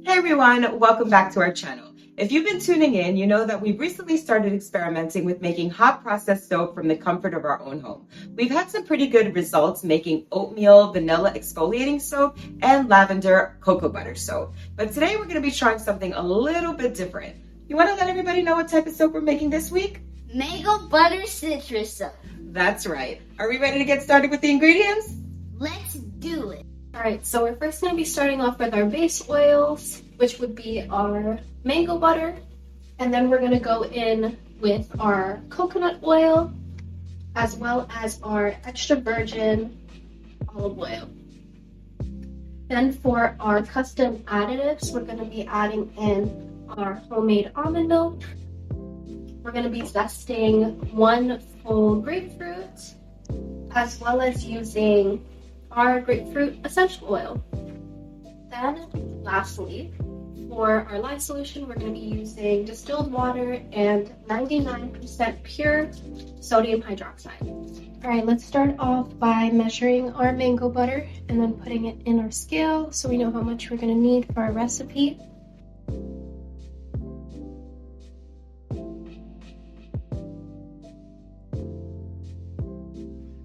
Hey everyone, welcome back to our channel. If you've been tuning in, you know that we've recently started experimenting with making hot processed soap from the comfort of our own home. We've had some pretty good results making oatmeal vanilla exfoliating soap and lavender cocoa butter soap. But today we're going to be trying something a little bit different. You want to let everybody know what type of soap we're making this week? Mango butter citrus soap. That's right. Are we ready to get started with the ingredients? Let's do it. Alright, so we're first going to be starting off with our base oils, which would be our mango butter. And then we're going to go in with our coconut oil, as well as our extra virgin olive oil. Then for our custom additives, we're going to be adding in our homemade almond milk. We're going to be zesting 1 full grapefruit, as well as using our grapefruit essential oil. Then, lastly, for our lye solution, we're going to be using distilled water and 99% pure sodium hydroxide. Alright, let's start off by measuring our mango butter and then putting it in our scale so we know how much we're going to need for our recipe.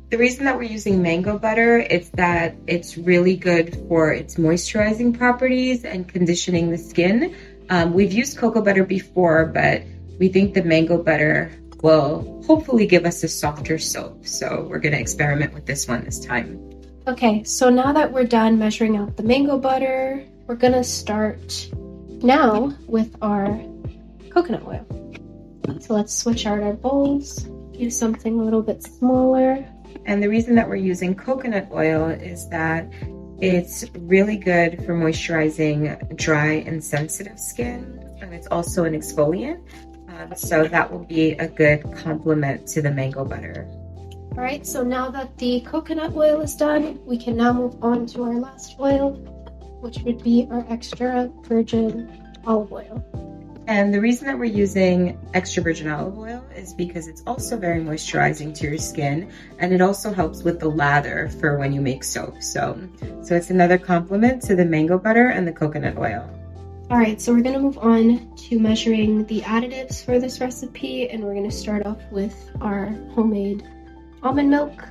The reason that we're using mango butter is that it's really good for its moisturizing properties and conditioning the skin. We've used cocoa butter before, but we think the mango butter will hopefully give us a softer soap. So we're going to experiment with this one this time. Okay, so now that we're done measuring out the mango butter, we're going to start now with our coconut oil. So let's switch out our bowls, use something a little bit smaller. And the reason that we're using coconut oil is that it's really good for moisturizing dry and sensitive skin, and it's also an exfoliant. So that will be a good complement to the mango butter. All right, so now that the coconut oil is done, we can now move on to our last oil, which would be our extra virgin olive oil. And the reason that we're using extra virgin olive oil is because it's also very moisturizing to your skin, and it also helps with the lather for when you make soap. So it's another complement to the mango butter and the coconut oil. All right, so we're going to move on to measuring the additives for this recipe, and we're going to start off with our homemade almond milk.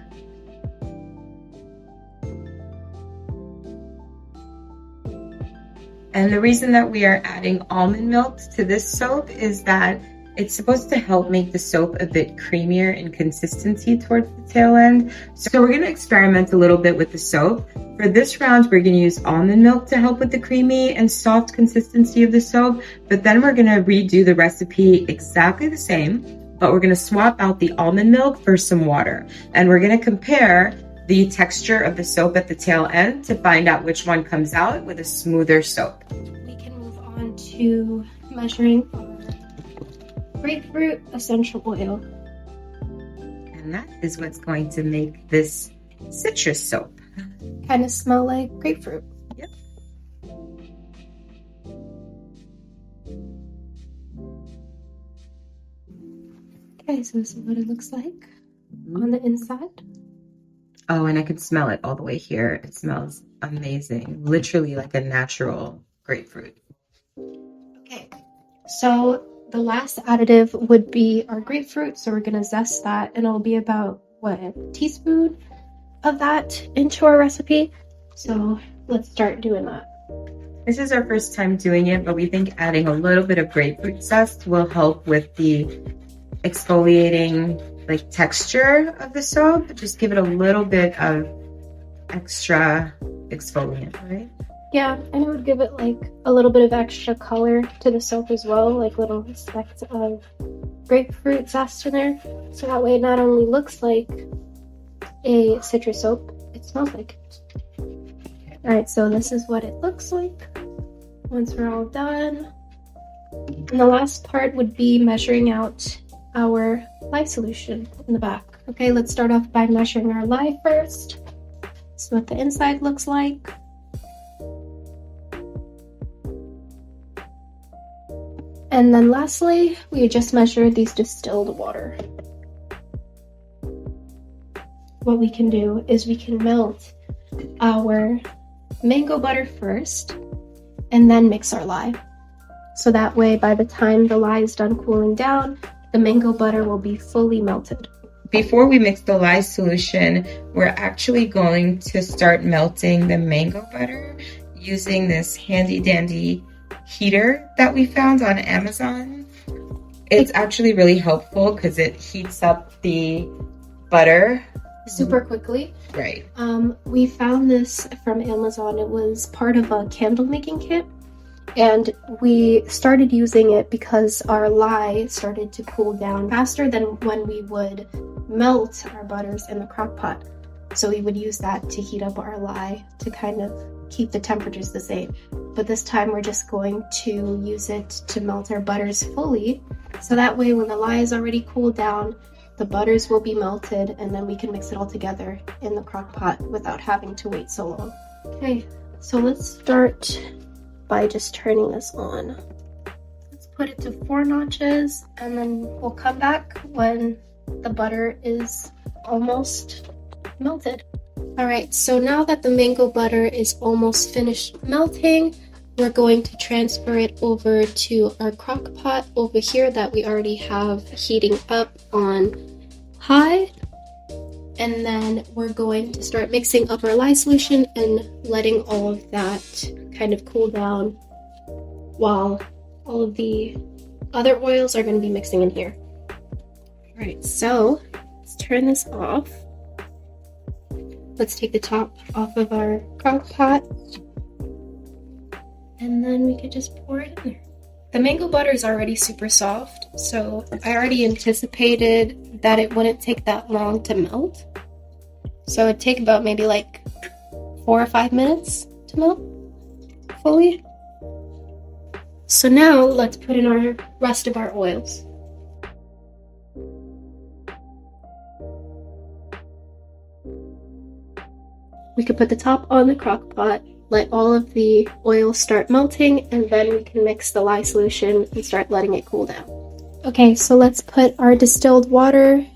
And the reason that we are adding almond milk to this soap is that it's supposed to help make the soap a bit creamier in consistency towards the tail end. So we're going to experiment a little bit with the soap. For this round, we're going to use almond milk to help with the creamy and soft consistency of the soap. But then we're going to redo the recipe exactly the same, but we're going to swap out the almond milk for some water. And we're going to compare the texture of the soap at the tail end to find out which one comes out with a smoother soap. We can move on to measuring our grapefruit essential oil. And that is what's going to make this citrus soap. Kind of smell like grapefruit. Yep. Okay, so this is what it looks like on the inside. Oh, and I can smell it all the way here. It smells amazing. Literally like a natural grapefruit. Okay, so the last additive would be our grapefruit. So we're going to zest that, and it'll be about, a teaspoon of that into our recipe. So let's start doing that. This is our first time doing it, but we think adding a little bit of grapefruit zest will help with the exfoliating texture of the soap. Just give it a little bit of extra exfoliant, right? Yeah, and it would give it a little bit of extra color to the soap as well, little specks of grapefruit zest in there. So that way it not only looks like a citrus soap, it smells like it. Alright, so this is what it looks like once we're all done. And the last part would be measuring out our lye solution in the back. Okay, let's start off by measuring our lye first. This is what the inside looks like. And then lastly, we just measure these distilled water. What we can do is we can melt our mango butter first, and then mix our lye. So that way, by the time the lye is done cooling down, the mango butter will be fully melted. Before we mix the lye solution, we're actually going to start melting the mango butter using this handy dandy heater that we found on Amazon. It's actually really helpful because it heats up the butter super quickly. Right. We found this from Amazon. It was part of a candle making kit. And we started using it because our lye started to cool down faster than when we would melt our butters in the crock pot. So we would use that to heat up our lye to kind of keep the temperatures the same. But this time we're just going to use it to melt our butters fully. So that way when the lye is already cooled down, the butters will be melted and then we can mix it all together in the crock pot without having to wait so long. Okay, so let's start by just turning this on. Let's put it to 4 notches and then we'll come back when the butter is almost melted. Alright, so now that the mango butter is almost finished melting, we're going to transfer it over to our crock pot over here that we already have heating up on high. And then we're going to start mixing up our lye solution and letting all of that kind of cool down while all of the other oils are going to be mixing in here. Alright, so let's turn this off. Let's take the top off of our crock pot and then we can just pour it in there. The mango butter is already super soft, so I already anticipated that it wouldn't take that long to melt. So it'd take about maybe like 4 or 5 minutes to melt fully. So now let's put in our rest of our oils. We could put the top on the crock pot, let all of the oil start melting, and then we can mix the lye solution and start letting it cool down. Okay, so let's put our distilled water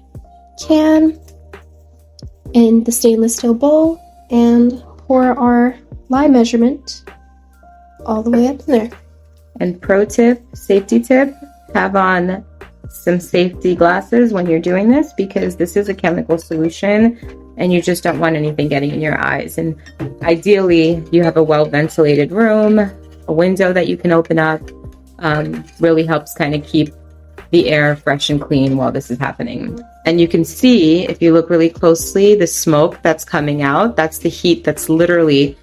can in the stainless steel bowl and pour our lye measurement all the way up in there. And pro tip, safety tip, have on some safety glasses when you're doing this because this is a chemical solution and you just don't want anything getting in your eyes. And ideally, you have a well-ventilated room, a window that you can open up. Really helps kind of keep the air fresh and clean while this is happening. And you can see, if you look really closely, the smoke that's coming out. That's the heat that's literally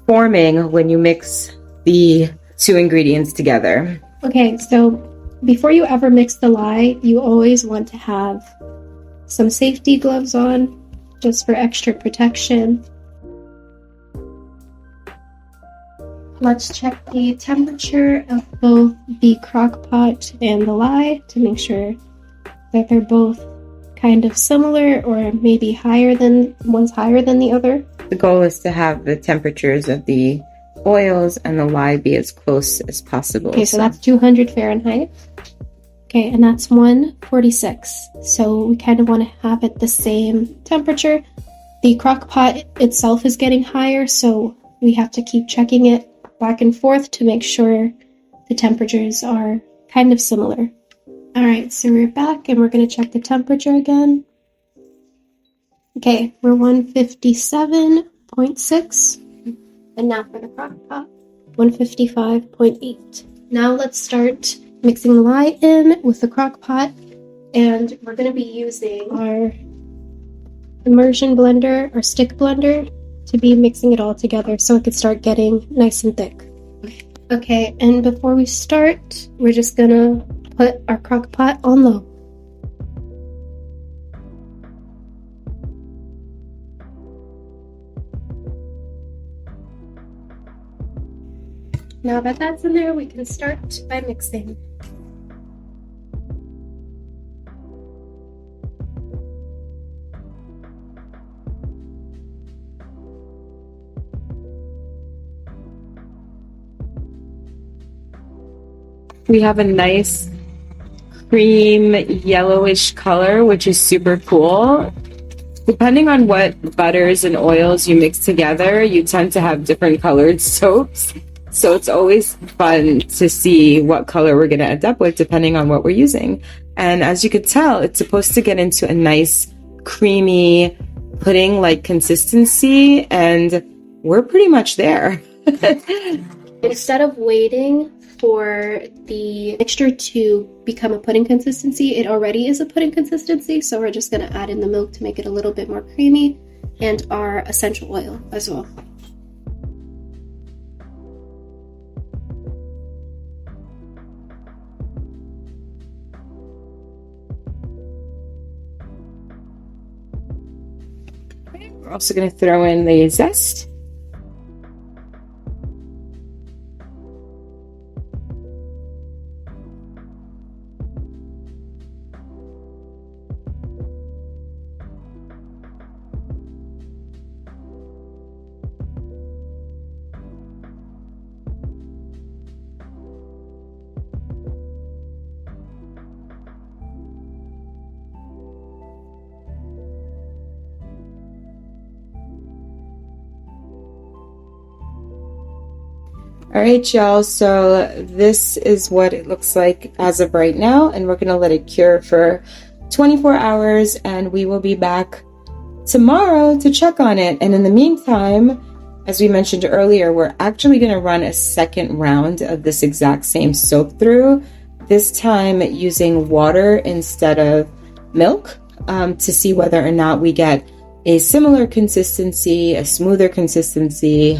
forming when you mix the 2 ingredients together. Okay, so before you ever mix the lye, you always want to have some safety gloves on, just for extra protection. Let's check the temperature of both the crock pot and the lye to make sure that they're both kind of similar or maybe one's higher than the other. The goal is to have the temperatures of the oils and the lye be as close as possible. Okay, so that's 200 Fahrenheit. Okay, and that's 146. So we kind of want to have it the same temperature. The crock pot itself is getting higher, so we have to keep checking it back and forth to make sure the temperatures are kind of similar. Alright, so we're back and we're going to check the temperature again. Okay, we're 157.6. And now for the crock pot, 155.8. Now let's start mixing the lye in with the crock pot, and we're going to be using our immersion blender, or stick blender, to be mixing it all together so it could start getting nice and thick. Okay, and before we start, we're just going to put our crock pot on low. Now that that's in there, we can start by mixing. We have a nice cream yellowish color, which is super cool. Depending on what butters and oils you mix together, you tend to have different colored soaps. So it's always fun to see what color we're going to end up with depending on what we're using. And as you could tell, it's supposed to get into a nice creamy pudding-like consistency, and we're pretty much there. Instead of waiting for the mixture to become a pudding consistency, it already is a pudding consistency, so we're just going to add in the milk to make it a little bit more creamy, and our essential oil as well. We're also going to throw in the zest. All right, y'all, so this is what it looks like as of right now, and we're gonna let it cure for 24 hours, and we will be back tomorrow to check on it. And in the meantime, as we mentioned earlier, we're actually gonna run a second round of this exact same soap through, this time using water instead of milk, to see whether or not we get a similar consistency, a smoother consistency,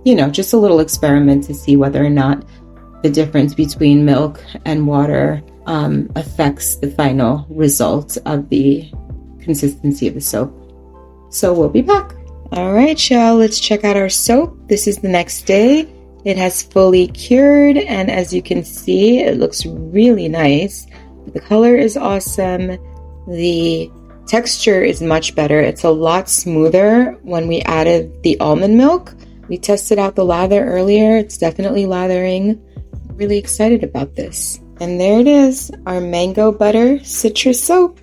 you know, just a little experiment to see whether or not the difference between milk and water affects the final result of the consistency of the soap. So we'll be back. All right, y'all, let's check out our soap. This is the next day. It has fully cured, and as you can see, it looks really nice. The color is awesome. The texture is much better. It's a lot smoother when we added the almond milk. We tested out the lather earlier. It's definitely lathering. I'm really excited about this. And there it is, our mango butter citrus soap.